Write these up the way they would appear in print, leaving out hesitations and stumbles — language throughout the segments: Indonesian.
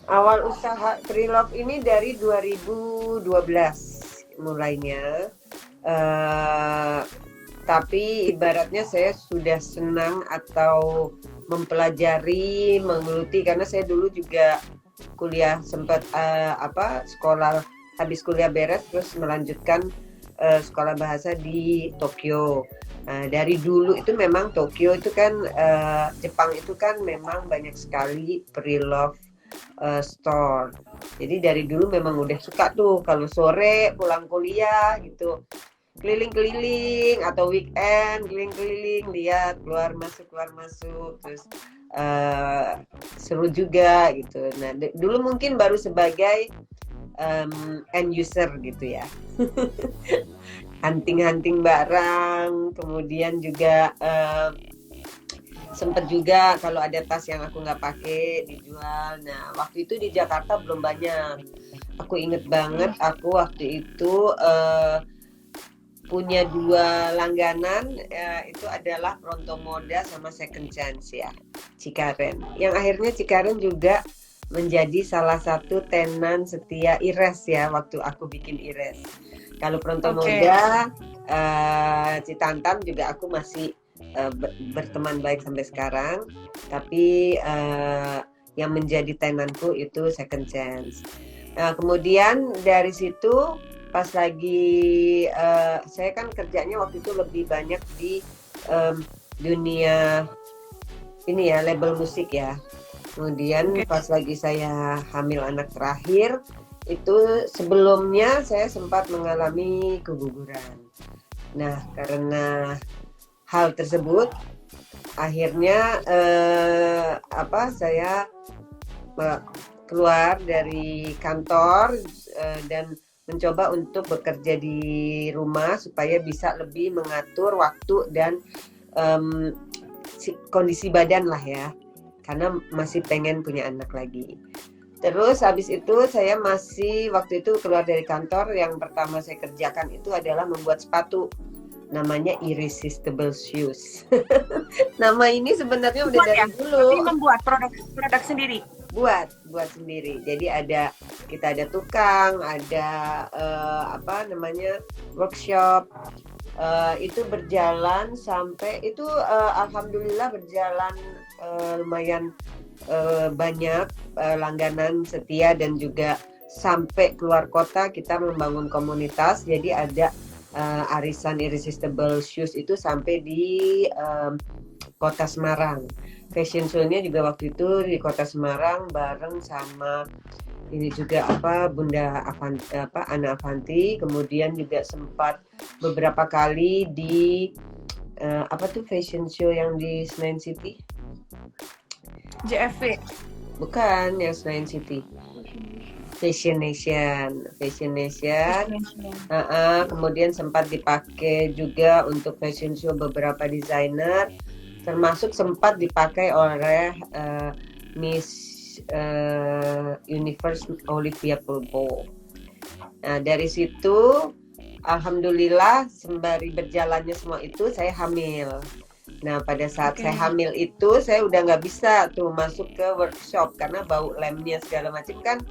Awal usaha Preloved ini dari 2012 mulainya. Eh, tapi ibaratnya saya sudah senang atau mempelajari, menggeluti karena saya dulu juga kuliah sempat sekolah habis kuliah beres terus melanjutkan sekolah bahasa di Tokyo. Dari dulu itu memang Tokyo itu kan Jepang itu kan memang banyak sekali Preloved store. Jadi dari dulu memang udah suka tuh kalau sore pulang kuliah gitu keliling-keliling atau weekend keliling-keliling lihat keluar masuk terus seru juga gitu. Nah dulu mungkin baru sebagai end user gitu ya. Hunting-hunting barang, kemudian juga sempet juga kalau ada tas yang aku nggak pakai dijual. Nah waktu itu di Jakarta belum banyak. Aku inget banget aku waktu itu punya 2 langganan, itu adalah Pronto Moda sama Second Chance ya, Cikaren. Yang akhirnya Cikaren juga menjadi salah satu tenan setia Ires ya waktu aku bikin Ires. Kalau Pronto Moda, Citantam juga aku masih berteman baik sampai sekarang. Tapi yang menjadi tenanku itu Second Chance. Nah, kemudian dari situ pas lagi saya kan kerjanya waktu itu lebih banyak di dunia ini ya label musik ya. Kemudian pas lagi saya hamil anak terakhir itu sebelumnya saya sempat mengalami keguguran. Nah karena hal tersebut akhirnya saya keluar dari kantor dan mencoba untuk bekerja di rumah supaya bisa lebih mengatur waktu dan kondisi badan lah ya, karena masih pengen punya anak lagi. Terus habis itu saya masih waktu itu keluar dari kantor, yang pertama saya kerjakan itu adalah membuat sepatu. Namanya Irresistible Shoes. Nama ini sebenarnya udah dari dulu. Tapi membuat produk sendiri. Buat sendiri. Jadi kita ada tukang, ada workshop. Itu berjalan sampai itu alhamdulillah berjalan lumayan banyak langganan setia dan juga sampai keluar kota kita membangun komunitas. Jadi ada arisan Irresistible Shoes itu sampai di kota Semarang. Fashion show-nya juga waktu itu di kota Semarang bareng sama ini juga Bunda Ana Avanti, kemudian juga sempat beberapa kali di fashion show yang di Senayan City. JFV. Bukan, yang Senayan City. Fashion Nation. Kemudian sempat dipakai juga untuk fashion show beberapa desainer, termasuk sempat dipakai oleh Miss Universe Olivia Pulpo. Nah dari situ alhamdulillah sembari berjalannya semua itu saya hamil. Nah pada saat saya hamil itu saya udah nggak bisa tuh masuk ke workshop karena bau lemnya segala macam kan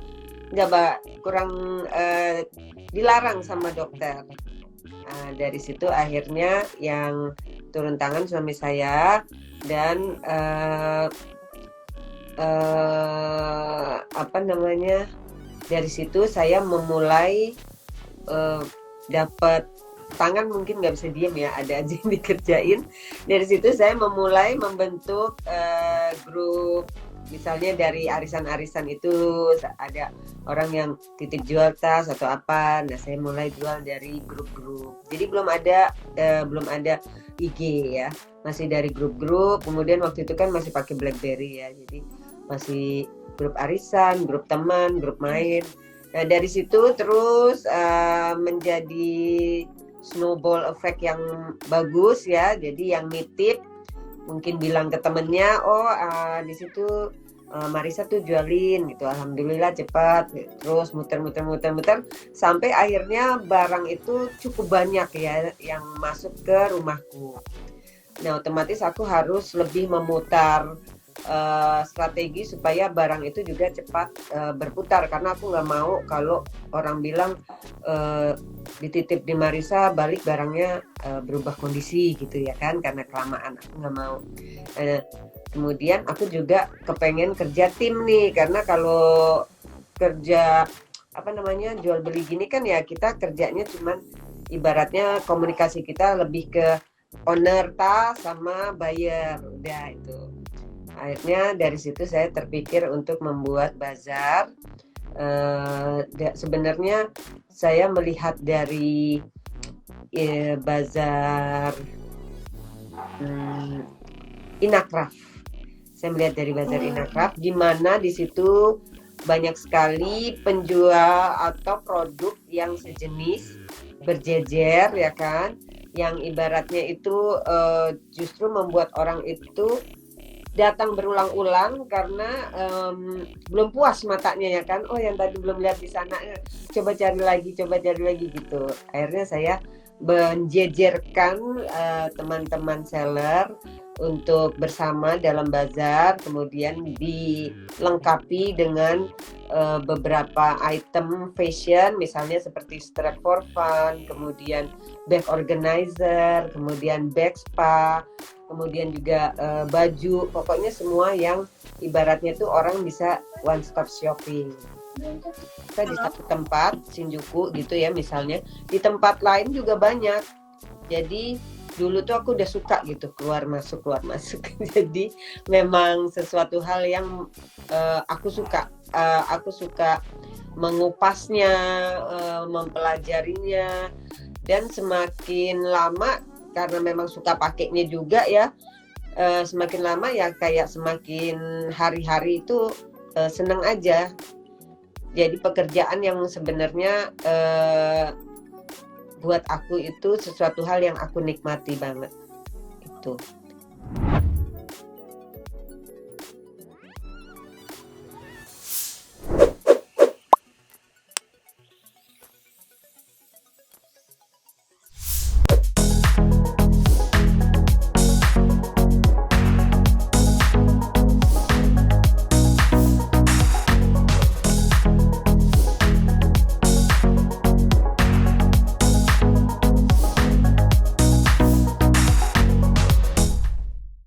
kurang dilarang sama dokter. Nah, dari situ akhirnya yang turun tangan suami saya dan dari situ saya memulai dapat tangan, mungkin nggak bisa diem ya, ada aja yang dikerjain. Dari situ saya memulai membentuk grup. Misalnya dari arisan-arisan itu ada orang yang titip jual tas atau apa, nah saya mulai jual dari grup-grup. Jadi belum ada IG ya, masih dari grup-grup. Kemudian waktu itu kan masih pakai BlackBerry ya, jadi masih grup arisan, grup teman, grup main. Nah dari situ terus menjadi snowball effect yang bagus ya. Jadi yang nitip mungkin bilang ke temennya, di situ Marisa tuh jualin gitu. Alhamdulillah cepat, terus muter sampai akhirnya barang itu cukup banyak ya yang masuk ke rumahku. Nah otomatis aku harus lebih memutar strategi supaya barang itu juga cepat berputar, karena aku nggak mau kalau orang bilang dititip di Marisa balik barangnya berubah kondisi gitu ya kan, karena kelamaan, aku nggak mau. Kemudian aku juga kepengen kerja tim nih, karena kalau kerja jual beli gini kan ya kita kerjanya cuman ibaratnya komunikasi kita lebih ke owner tas sama buyer, udah itu. Akhirnya dari situ saya terpikir untuk membuat bazar. Sebenarnya saya melihat dari bazar Inakraf. Saya melihat dari bazar Inakraf, di mana di situ banyak sekali penjual atau produk yang sejenis berjejer ya kan, yang ibaratnya itu justru membuat orang itu datang berulang-ulang karena belum puas matanya ya kan, oh yang tadi belum lihat di sana, coba cari lagi gitu. Akhirnya saya menjejerkan teman-teman seller untuk bersama dalam bazar, kemudian dilengkapi dengan beberapa item fashion, misalnya seperti strap for fun, kemudian bag organizer, kemudian bag spa, kemudian juga baju, pokoknya semua yang ibaratnya tuh orang bisa one stop shopping. Kita di satu tempat Shinjuku gitu ya misalnya, di tempat lain juga banyak. Jadi dulu tuh aku udah suka gitu keluar masuk jadi memang sesuatu hal yang aku suka mengupasnya, mempelajarinya, dan semakin lama karena memang suka pakainya juga ya, semakin lama ya kayak semakin hari-hari itu seneng aja. Jadi pekerjaan yang sebenarnya buat aku itu sesuatu hal yang aku nikmati banget itu.